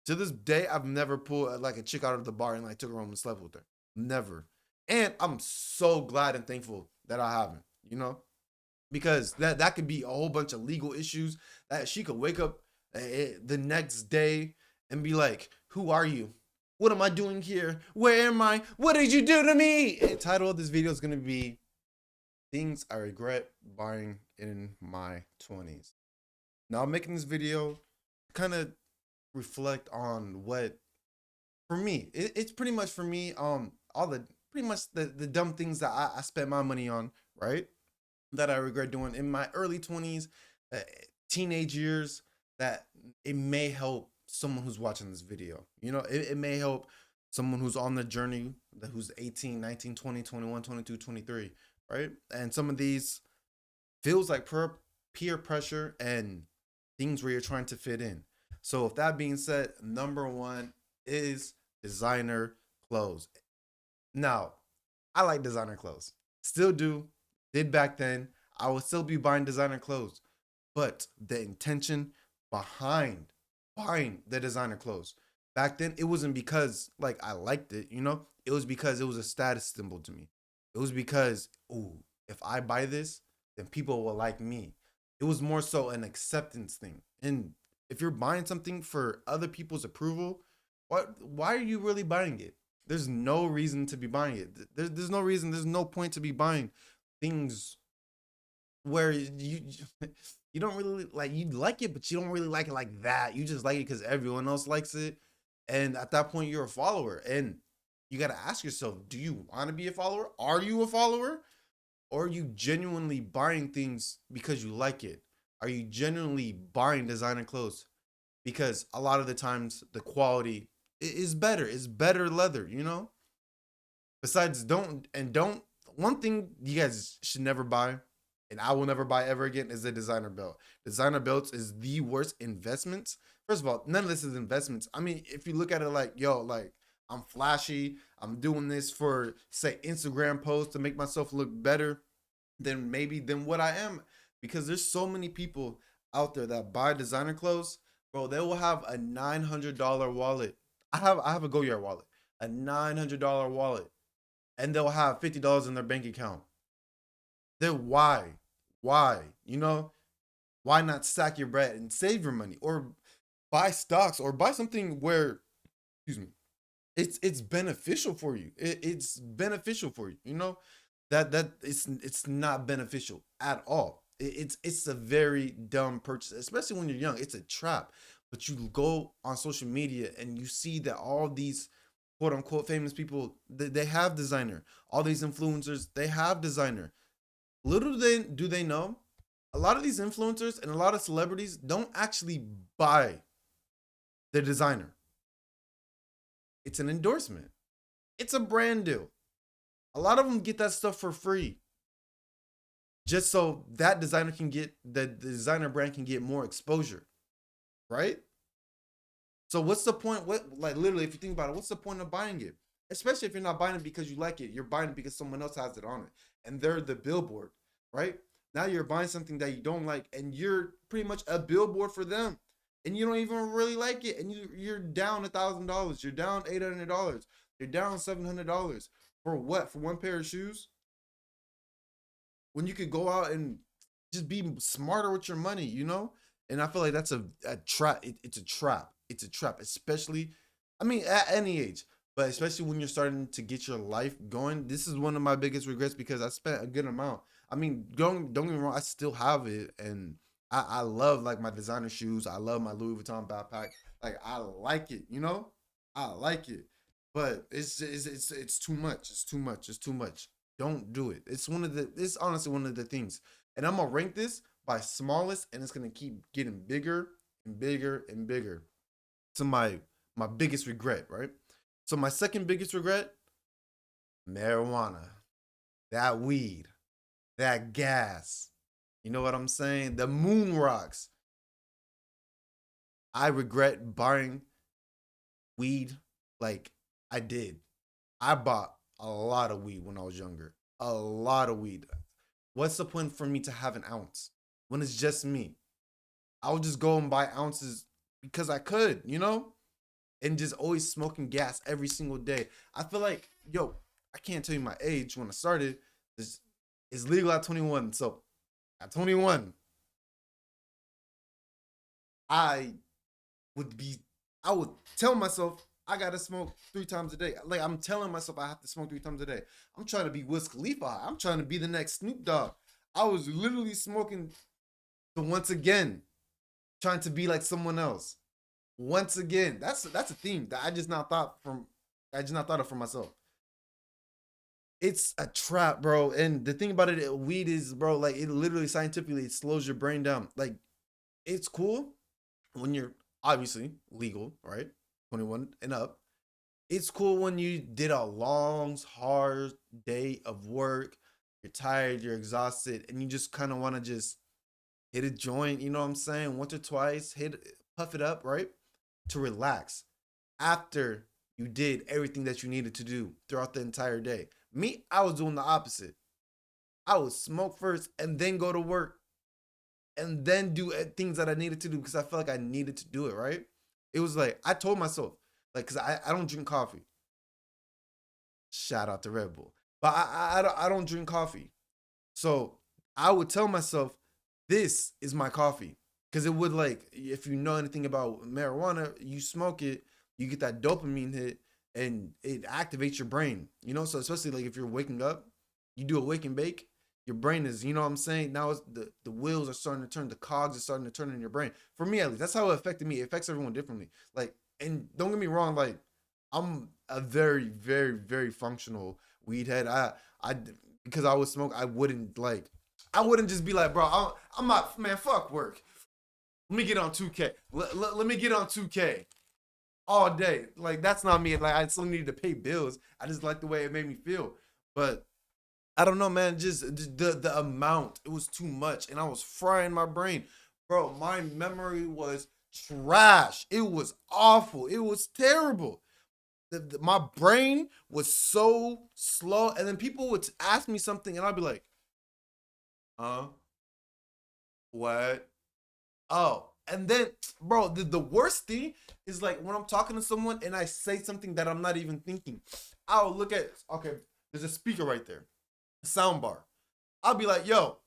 To this day, I've never pulled like a chick out of the bar and like took her home and slept with her. Never. And I'm so glad and thankful that I haven't, you know? Because that could be a whole bunch of legal issues that she could wake up the next day and be like, "Who are you? What am I doing here? Where am I? What did you do to me?" The title of this video is gonna be "Things I Regret Buying in My 20s." Now, I'm making this video to kind of reflect on what, for me, it's pretty much for me, all the pretty much the dumb things that I spent my money on, right? That I regret doing in my early 20s, uh, teenage years, that it may help someone who's watching this video. You know, it may help someone who's on the journey, who's 18, 19, 20, 21, 22, 23, right? And some of these feels like peer pressure and things where you're trying to fit in. So, with that being said, number one is designer clothes. Now, I like designer clothes. Still do. Did back then. I would still be buying designer clothes. But the intention behind buying the designer clothes back then, it wasn't because like I liked it, you know? It was because it was a status symbol to me. It was because, ooh, if I buy this, then people will like me. It was more so an acceptance thing. And if you're buying something for other people's approval, why are you really buying it? There's no reason to be buying it. There's no reason, there's no point to be buying things where you don't really like, you like it, but you don't really like it like that. You just like it because everyone else likes it. And at that point, you're a follower. And you got to ask yourself, do you want to be a follower? Are you a follower? Or are you genuinely buying things because you like it? Are you genuinely buying designer clothes? Because a lot of the times the quality is better. It's better leather, you know? Besides, don't one thing you guys should never buy, and I will never buy ever again, is a designer belt. Designer belts is the worst investments. First of all, none of this is investments. I mean, if you look at it like, yo, like I'm flashy, I'm doing this for say Instagram posts to make myself look better than maybe than what I am. Because there's so many people out there that buy designer clothes, bro. They will have a $900 wallet. I have a Goyard wallet, a $900 wallet, and they'll have $50 in their bank account. Then why? Why? You know, why not stack your bread and save your money, or buy stocks, or buy something where, excuse me, it's beneficial for you. It's beneficial for you. You know, that it's not beneficial at all. It's a very dumb purchase, especially when you're young. It's a trap. But you go on social media and you see that all these quote unquote famous people, they have designer. All these influencers, they have designer. Little do they know, a lot of these influencers and a lot of celebrities don't actually buy the designer. It's an endorsement. It's a brand deal. A lot of them get that stuff for free just so that designer can get the designer brand can get more exposure, right? So what's the point? What, like, literally, if you think about it, what's the point of buying it? Especially if you're not buying it because you like it, you're buying it because someone else has it on it, and they're the billboard, right? Now you're buying something that you don't like, and you're pretty much a billboard for them, and you don't even really like it, and you're down $1,000, you're down $800, you're down $700 for what? For one pair of shoes? When you could go out and just be smarter with your money, you know? And I feel like that's a trap. It's a trap. It's a trap, especially, I mean, at any age, but especially when you're starting to get your life going. This is one of my biggest regrets because I spent a good amount. I mean, don't get me wrong, I still have it. And I love like my designer shoes. I love my Louis Vuitton backpack. Like, I like it, you know? I like it. But it's too much. It's too much. It's too much. Don't do it. It's honestly one of the things. And I'm gonna rank this by smallest, and it's gonna keep getting bigger and bigger and bigger to my biggest regret, right? So my second biggest regret, marijuana, that weed, that gas. You know what I'm saying? The moon rocks. I regret buying weed like I did. I bought a lot of weed when I was younger. A lot of weed. What's the point for me to have an ounce when it's just me? I would just go and buy ounces because I could, you know? and just always smoking gas every single day. I feel like, yo, I can't tell you my age when I started. This is legal at 21. So at 21, I would be, I would tell myself I gotta smoke 3 times a day. Like I'm telling myself I have to smoke 3 times a day. I'm trying to be Wiz Khalifa. I'm trying to be the next Snoop Dogg. I was literally smoking to once again trying to be like someone else. Once again, that's a theme that I just not thought of for myself. It's a trap, bro. And the thing about it, weed is, bro, like it literally scientifically it slows your brain down. Like it's cool when you're obviously legal, right? 21 and up. It's cool when you did a long, hard day of work. You're tired, you're exhausted, and you just kind of want to just hit a joint, you know what I'm saying? Once or twice, puff it up, right? To relax after you did everything that you needed to do throughout the entire day. Me, I was doing the opposite. I would smoke first and then go to work and then do things that I needed to do because I felt like I needed to do it, right? It was like, I told myself, like, because I don't drink coffee. Shout out to Red Bull. But I don't drink coffee. So I would tell myself, this is my coffee. Because it would, like, if you know anything about marijuana, you smoke it, you get that dopamine hit, and it activates your brain. You know, so especially like if you're waking up, you do a wake and bake, your brain is, you know what I'm saying? Now it's the wheels are starting to turn, the cogs are starting to turn in your brain. For me at least, that's how it affected me. It affects everyone differently. Like, and don't get me wrong, like I'm a very, very, very functional weed head. I because I would smoke, I wouldn't just be like, bro, I'm not, man, fuck work. Let me get on 2K. Let me get on 2K all day. Like, that's not me. Like, I still needed to pay bills. I just like the way it made me feel. But I don't know, man. Just the amount, it was too much. And I was frying my brain. Bro, my memory was trash. It was awful. It was terrible. My brain was so slow. And then people would ask me something, and I'd be like, huh? What? Oh, and then, bro, the worst thing is like when I'm talking to someone and I say something that I'm not even thinking. I'll look at, okay, there's a speaker right there, a sound bar. I'll be like, yo,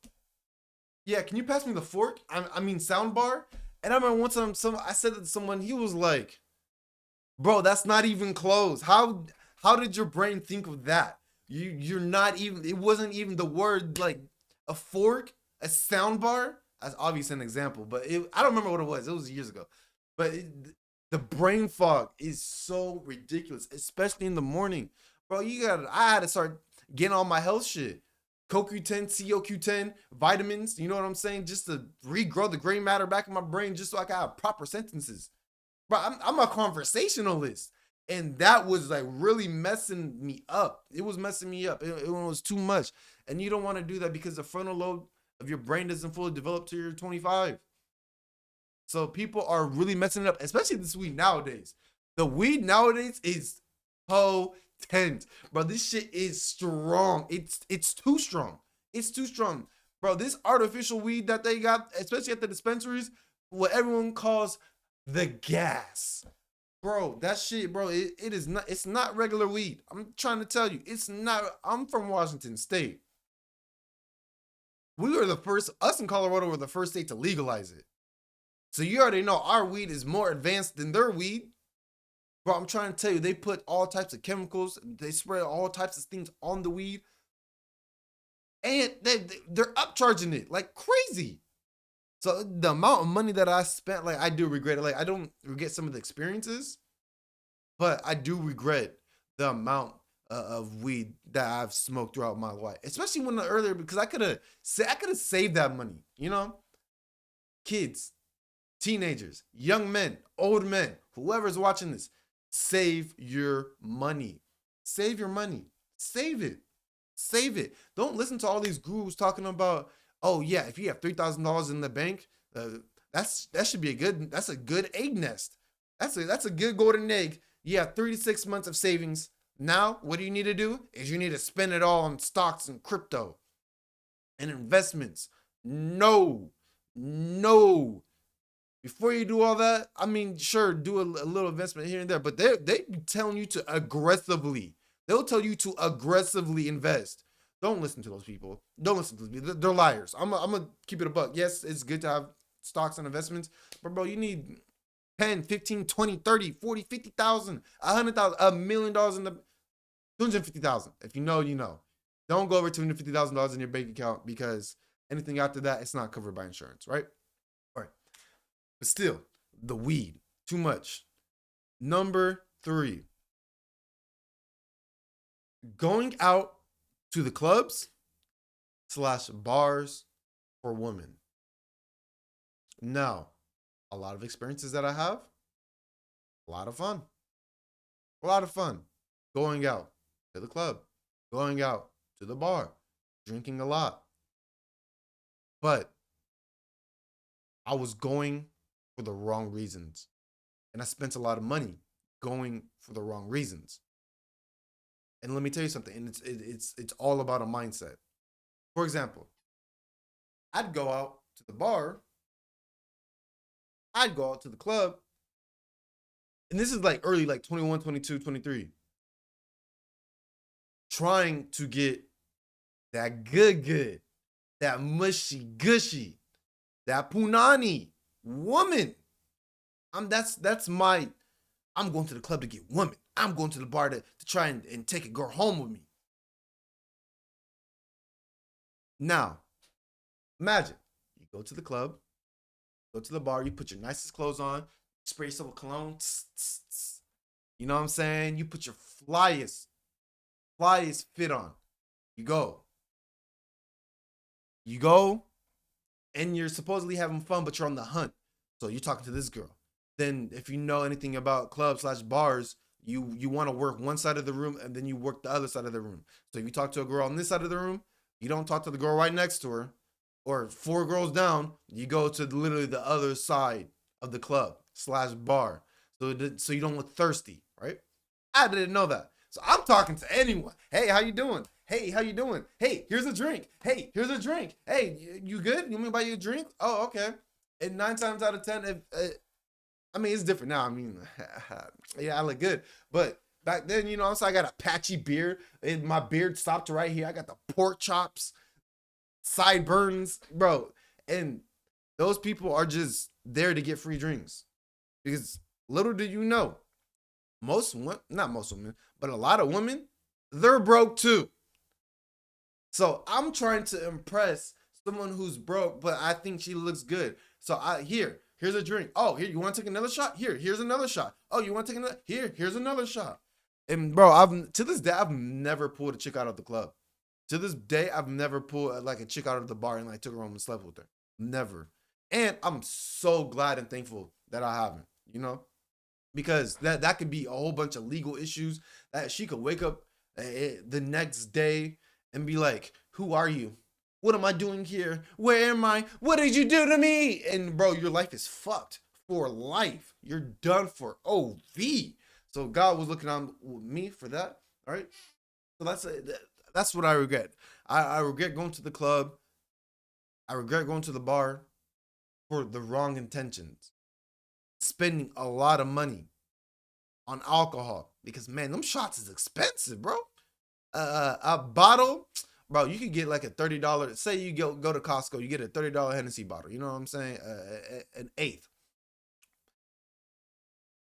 yeah, can you pass me the fork? I mean, sound bar. And I remember one time, I said that to someone. He was like, bro, that's not even close. How did your brain think of that? You're not even. It wasn't even the word like a fork, a sound bar. That's obviously an example, but I don't remember what it was. It was years ago. But the brain fog is so ridiculous, especially in the morning, bro. I had to start getting all my health shit. CoQ10, CoQ10, vitamins, you know what I'm saying? Just to regrow the gray matter back in my brain, just so I can have proper sentences. Bro, I'm a conversationalist. And that was like really messing me up. It was messing me up. It was too much. And you don't want to do that because the frontal lobe of your brain doesn't fully develop till you're 25. So people are really messing it up, especially this weed nowadays. The weed nowadays is potent. Bro, this shit is strong. It's too strong. It's too strong. Bro, this artificial weed that they got, especially at the dispensaries, what everyone calls the gas. Bro, that shit, bro, it is not, it's not regular weed. I'm trying to tell you, it's not. I'm from Washington State. We were the first, us in Colorado were the first state to legalize it. So you already know our weed is more advanced than their weed. Bro, I'm trying to tell you, they put all types of chemicals, they spray all types of things on the weed, and they're upcharging it like crazy. So the amount of money that I spent, like I do regret it. Like I don't regret some of the experiences, but I do regret the amount of weed that I've smoked throughout my life, especially when earlier because I could have saved that money. You know, kids, teenagers, young men, old men, whoever's watching this, save your money. Save your money. Save it. Save it. Don't listen to all these gurus talking about, oh yeah, if you have $3,000 in the bank, that should be that's a good egg nest. That's a good golden egg. You have 3 to 6 months of savings. Now, what do you need to do? Is you need to spend it all on stocks and crypto and investments. No, no. Before you do all that, I mean, sure, do a little investment here and there, but they be telling you to aggressively. They'll tell you to aggressively invest. Don't listen to those people. Don't listen to them. They're liars. I'm gonna keep it a buck. Yes, it's good to have stocks and investments, but bro, you need 10, 15, 20, 30, 40, 50,000, 100,000, $1 million in the 250,000. If you know, you know. Don't go over $250,000 in your bank account because anything after that, it's not covered by insurance, right? All right. But still, the weed, too much. Number 3, going out to the clubs slash bars for women. Now, a lot of experiences that I have, a lot of fun. A lot of fun. Going out to the club, going out to the bar, drinking a lot. But I was going for the wrong reasons. And I spent a lot of money going for the wrong reasons. And let me tell you something, and it's all about a mindset. For example, I'd go out to the bar, I'd go out to the club, and this is like early, like 21, 22, 23, trying to get that good, that mushy gushy, that punani woman. That's my, I'm going to the club to get women. I'm going to the bar to try and take a girl home with me. Now, imagine you go to the club, go to the bar, you put your nicest clothes on, spray yourself with cologne. Tss, tss, tss. You know what I'm saying? You put your flyest fit on. You go. You go, and you're supposedly having fun, but you're on the hunt. So you're talking to this girl. Then, if you know anything about clubs slash bars, you want to work one side of the room, and then you work the other side of the room. So if you talk to a girl on this side of the room, you don't talk to the girl right next to her, or 4 girls down. You go to literally the other side of the club slash bar, so you don't look thirsty, right? I didn't know that. So I'm talking to anyone. Hey, how you doing? Hey, how you doing? Hey, here's a drink. Hey, here's a drink. Hey, you good? You want me to buy you a drink? Oh, okay. And 9 times out of 10, if I mean, it's different now. I mean, yeah, I look good, but back then, you know, so I got a patchy beard, and my beard stopped right here. I got the pork chops, sideburns, bro, and those people are just there to get free drinks because little do you know, most women, not most women, but a lot of women, they're broke too. So I'm trying to impress someone who's broke, but I think she looks good. So here's a drink. Oh, here, you want to take another shot? Here's another shot. Oh, you want to take another? Here's another shot. And bro, I've to this day I've never pulled a chick out of the club. To this day, I've never pulled like a chick out of the bar and like took her home and slept with her. Never. And I'm so glad and thankful that I haven't. You know, because that could be a whole bunch of legal issues that she could wake up the next day and be like, "Who are you? What am I doing here? Where am I? What did you do to me?" And bro, your life is fucked for life. You're done for OV. So God was looking on me for that. All right. So that's what I regret. I regret going to the club. I regret going to the bar for the wrong intentions. Spending a lot of money on alcohol because man, them shots is expensive, bro. A bottle, bro, you could get like a $30. Say you go to Costco, you get a $30 Hennessy bottle. You know what I'm saying? An eighth,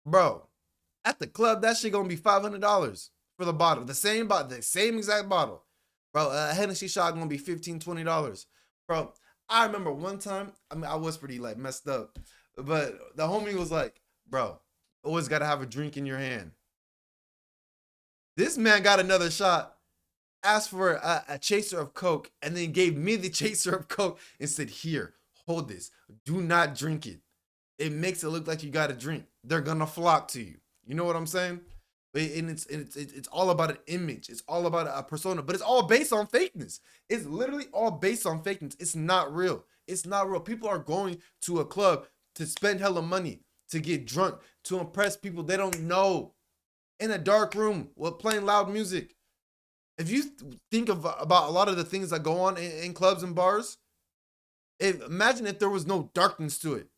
bro. At the club, that shit gonna be $500 for the bottle, the same exact bottle, bro. A Hennessy shot gonna be $15, $20, bro. I remember one time, I mean, I was pretty like messed up, but the homie was like, bro, always gotta have a drink in your hand. This man got another shot, asked for a chaser of Coke, and then gave me the chaser of Coke and said, "Here, hold this. Do not drink it. It makes it look like you got a drink. They're gonna flock to you." You know what I'm saying? And it's all about an image. It's all about a persona, but it's all based on fakeness. It's literally all based on fakeness. It's not real. It's not real. People are going to a club to spend hella money, to get drunk, to impress people they don't know in a dark room with playing loud music. If you think about a lot of the things that go on in clubs and bars, imagine if there was no darkness to it.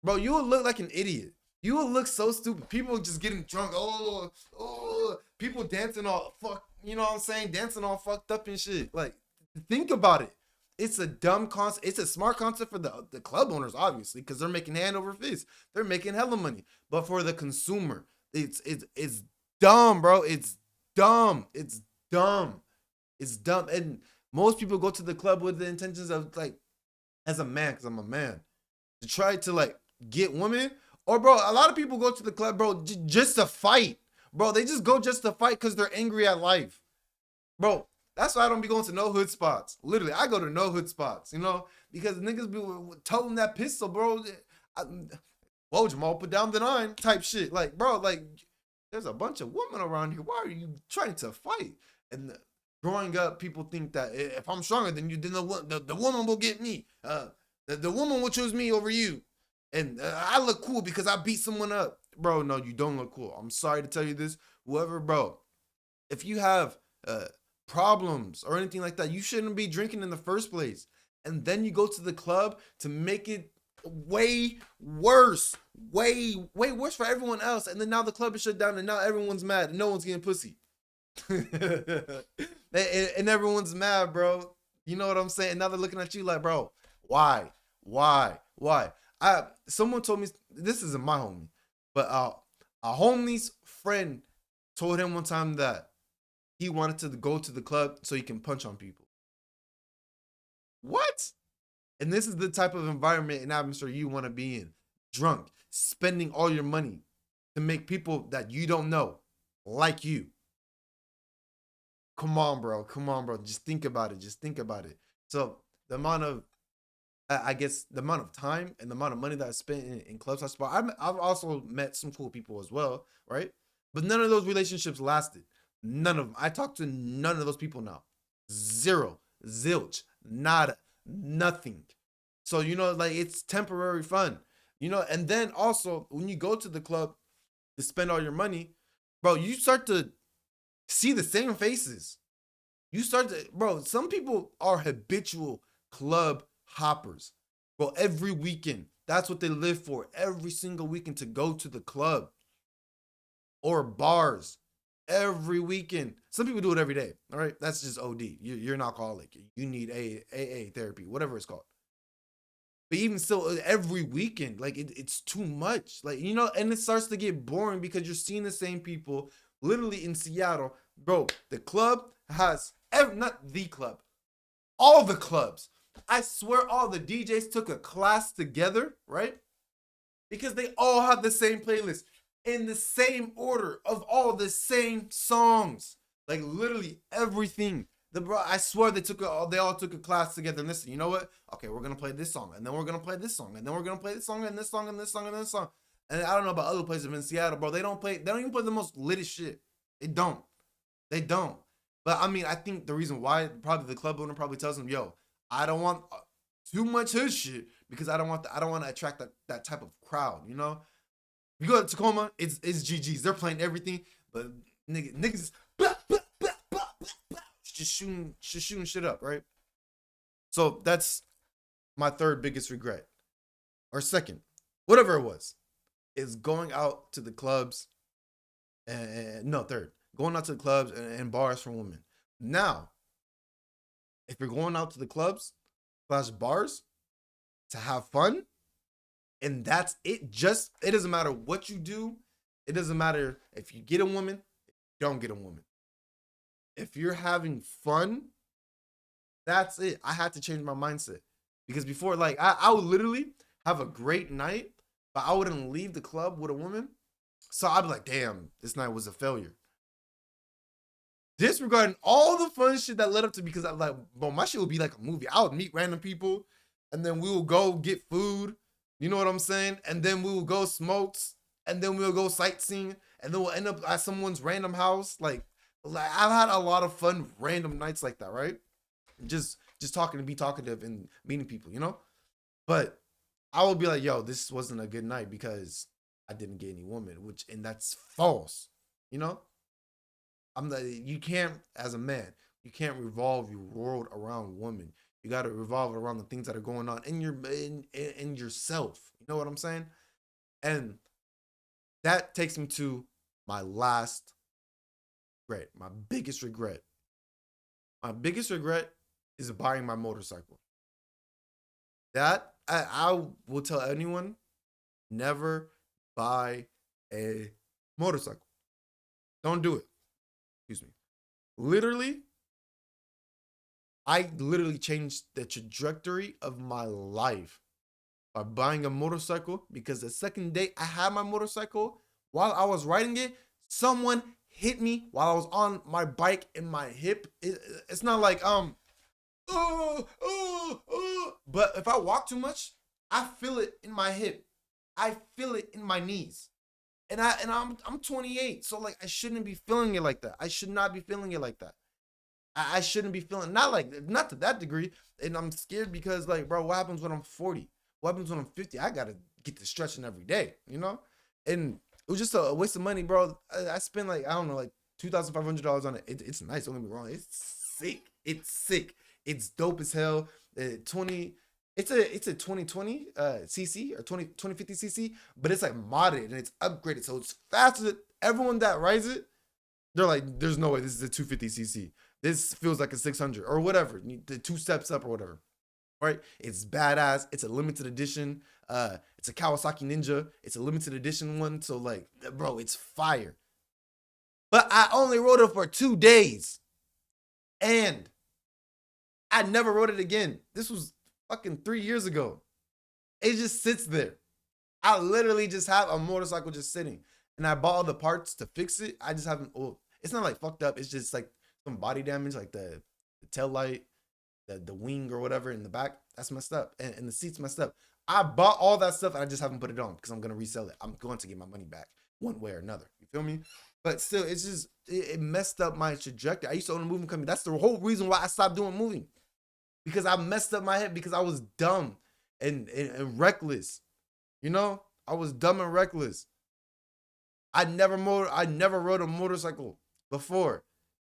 bro, you would look like an idiot. You would look so stupid. People just getting drunk. Oh, people dancing all fuck. You know what I'm saying? Dancing all fucked up and shit. Like, think about it. It's a dumb concept. It's a smart concept for the club owners, obviously, because they're making hand over fist. They're making hella money. But for the consumer, it's dumb, bro. It's dumb. It's dumb. It's dumb. And most people go to the club with the intentions of like, as a man, because I'm a man, to try to like get women. Or bro, a lot of people go to the club, bro, just to fight. Bro, they just go just to fight because they're angry at life. Bro, that's why I don't be going to no hood spots. Literally, I go to no hood spots, you know, because niggas be toting that pistol, bro. I, Whoa, Jamal, put down the 9 type shit. Like, bro, like, there's a bunch of women around here. Why are you trying to fight? And growing up, people think that if I'm stronger than you, then the woman will get me. The woman will choose me over you. And I look cool because I beat someone up. Bro, no, you don't look cool. I'm sorry to tell you this. Whoever, bro, if you have problems or anything like that, you shouldn't be drinking in the first place. And then you go to the club to make it way worse, way worse for everyone else. And then now the club is shut down, and now everyone's mad, and no one's getting pussy, and everyone's mad, bro. You know what I'm saying? Now they're looking at you like, bro, why? Someone told me, this isn't my homie, but a homie's friend told him one time that he wanted to go to the club so he can punch on people. What? And this is the type of environment and atmosphere you want to be in. Drunk, spending all your money to make people that you don't know like you. Come on, bro. Come on, bro. Just think about it. Just think about it. So the amount of, I guess, the amount of time and the amount of money that I spent in clubs I spot. I've also met some cool people as well, right? But none of those relationships lasted. None of them. I talk to none of those people now. Zero, zilch, nada, nothing. So, you know, like, it's temporary fun, you know. And then also, when you go to the club to spend all your money, bro, you start to see the same faces. You start to, bro, some people are habitual club hoppers. Bro, every weekend, that's what they live for. Every single weekend, to go to the club or bars every weekend. Some people do it every day. All right. That's just OD. You're an alcoholic. You need AA therapy, whatever it's called. But even still, every weekend, like, it's too much. Like, you know, and it starts to get boring because you're seeing the same people literally in Seattle. Bro, the club has, not the club, all the clubs. I swear all the DJs took a class together, right? Because they all have the same playlist in the same order of all the same songs. Like, literally everything. I swear they all took a class together. And listen, you know what? Okay, we're gonna play this song, and then we're gonna play this song, and then we're gonna play this song, and this song, and this song, and this song. And I don't know about other places in Seattle, bro. They don't even play the most littest shit. They don't. They don't. But I mean, I think the reason why, probably the club owner probably tells them, yo, I don't want too much hood shit because I don't want to attract that type of crowd, you know? You go to Tacoma, it's GGs. They're playing everything, but niggas just shooting shit up, right? So that's my third biggest regret. Or second, whatever it was, is going out to the clubs and no, third, going out to the clubs and bars for women. Now, if you're going out to the clubs slash bars to have fun, and that's it, it doesn't matter what you do. It doesn't matter if you get a woman, don't get a woman. If you're having fun, that's it. I had to change my mindset because before, like, I would literally have a great night, but I wouldn't leave the club with a woman. So I'd be like, damn, this night was a failure. Disregarding all the fun shit that led up to, because I'm like, bro, my shit would be like a movie. I would meet random people, and then we will go get food. You know what I'm saying? And then we will go smokes, and then we'll go sightseeing, and then we'll end up at someone's random house. Like I've had a lot of fun random nights like that, right? Just talking to be talkative and meeting people, you know? But I will be like, yo, this wasn't a good night because I didn't get any woman, and that's false, you know? You can't, as a man, you can't revolve your world around women. You got to revolve around the things that are going on in yourself. You know what I'm saying? And that takes me to my last regret, my biggest regret. My biggest regret is buying my motorcycle. That I will tell anyone, never buy a motorcycle. Don't do it. Excuse me. Literally, I literally changed the trajectory of my life by buying a motorcycle because the second day I had my motorcycle, while I was riding it, someone hit me while I was on my bike in my hip. It's not like but if I walk too much, I feel it in my hip. I feel it in my knees. And I'm 28, so like I shouldn't be feeling it like that. I should not be feeling it like that. I shouldn't be feeling not to that degree. And I'm scared because like, bro, what happens when I'm 40? What happens when I'm 50? I gotta get to stretching every day, you know? And it was just a waste of money, bro. I spent like, I don't know, like $2,500 on it. It's nice, don't get me wrong. It's sick. It's sick. It's dope as hell. 20 it's a 2020 cc or 2050 cc, but it's like modded and it's upgraded, so it's faster. Everyone that rides it, they're like, there's no way this is a 250 cc. This feels like a 600 or whatever, the two steps up or whatever, right? It's badass. It's a limited edition. It's a Kawasaki Ninja. It's a limited edition one, so like, bro, it's fire. But I only rode it for 2 days and I never rode it again. This was fucking 3 years ago. It just sits there. I literally just have a motorcycle just sitting, and I bought all the parts to fix it. I just haven't. Oh, it's not like fucked up. It's just like some body damage, like the tail light, the wing or whatever in the back. That's messed up, and the seat's messed up. I bought all that stuff, and I just haven't put it on because I'm gonna resell it. I'm going to get my money back one way or another. You feel me? But still, it's just it messed up my trajectory. I used to own a moving company. That's the whole reason why I stopped doing moving, because I messed up my head because I was dumb and reckless. You know, I was dumb and reckless. I never rode a motorcycle before.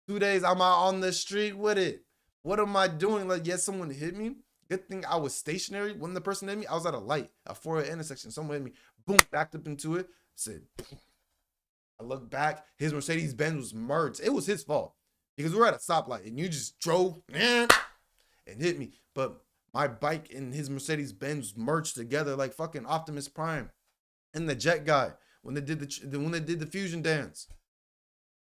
2 days I'm out on the street with it. What am I doing? Like, yes, someone hit me. Good thing I was stationary. When the person hit me, I was at a light, a 4 intersection. Someone hit me. Boom, backed up into it. Said, I looked back. His Mercedes Benz was merged. It was his fault because we were at a stoplight and you just drove and hit me. But my bike and his Mercedes Benz merged together like fucking Optimus Prime and the Jet guy when they did the fusion dance.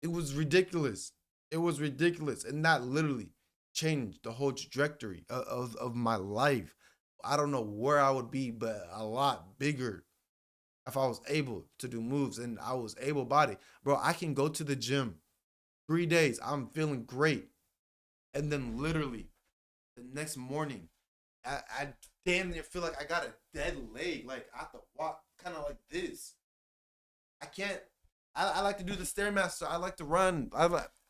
It was ridiculous. It was ridiculous, and that literally changed the whole trajectory of my life. I don't know where I would be, but a lot bigger if I was able to do moves and I was able bodied. Bro, I can go to the gym 3 days. I'm feeling great. And then literally the next morning, I damn near feel like I got a dead leg. Like I have to walk kind of like this. I can't. I like to do the stairmaster. I like to run.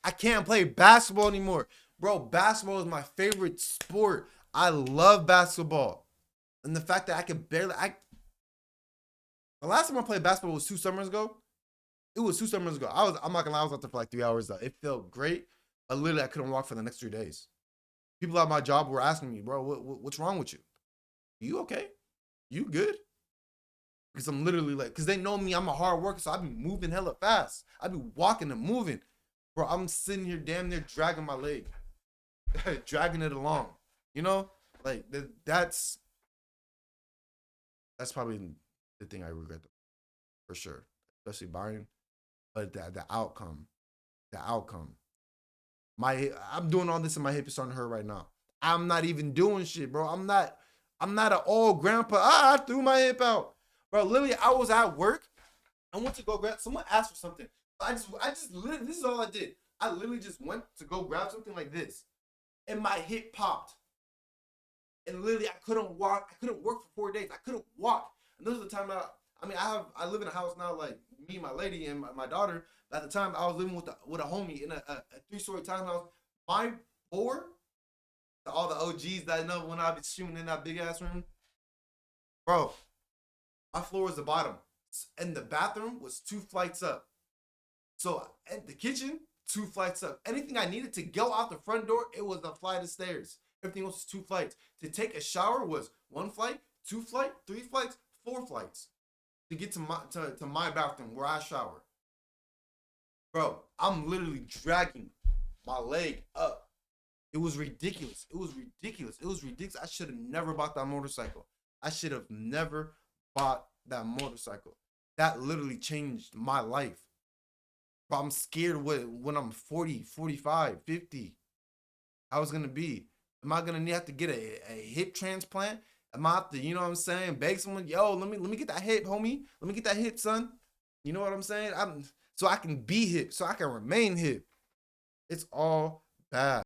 I can't play basketball anymore, bro. Basketball is my favorite sport. I love basketball, and the fact that I can barely. The last time I played basketball was 2 summers ago. It was 2 summers ago. I'm not gonna lie. I was out there for like 3 hours though. It felt great, but literally I couldn't walk for the next 3 days. People at my job were asking me, bro, what's wrong with you? You okay? You good? Because I'm literally like, because they know me, I'm a hard worker, so I be moving hella fast. I be walking and moving. Bro, I'm sitting here damn near dragging my leg, dragging it along. You know? Like, that's probably the thing I regret for sure. Especially buying. But the outcome. I'm doing all this and my hip is starting to hurt right now. I'm not even doing shit, bro. I'm not an old grandpa. I threw my hip out. Bro, literally, I was at work. I went to go grab. Someone asked for something. I just literally. This is all I did. I literally just went to go grab something like this, and my hip popped. And literally, I couldn't walk. I couldn't work for 4 days. I couldn't walk. And this was the time I live in a house now, like me, my lady, and my daughter. At the time, I was living with a homie in a 3-story townhouse. My floor, all the OGs that I know when I be shooting in that big ass room, bro. My floor was the bottom, and the bathroom was 2 flights up. So at the kitchen, 2 flights up. Anything I needed to go out the front door, it was a flight of stairs. Everything else is 2 flights. To take a shower was 1 flight, 2 flight, 3 flights, 4 flights to get to my bathroom where I shower. Bro, I'm literally dragging my leg up. It was ridiculous. It was ridiculous. It was ridiculous. I should have never bought that motorcycle. I should have never bought that motorcycle. That literally changed my life. But I'm scared when I'm 40, 45, 50. How it's gonna be. Am I gonna have to get a hip transplant? Am I have to, you know what I'm saying, beg someone, yo, let me get that hip, homie. Let me get that hip, son. You know what I'm saying? So I can be hip, so I can remain hip. It's all bad.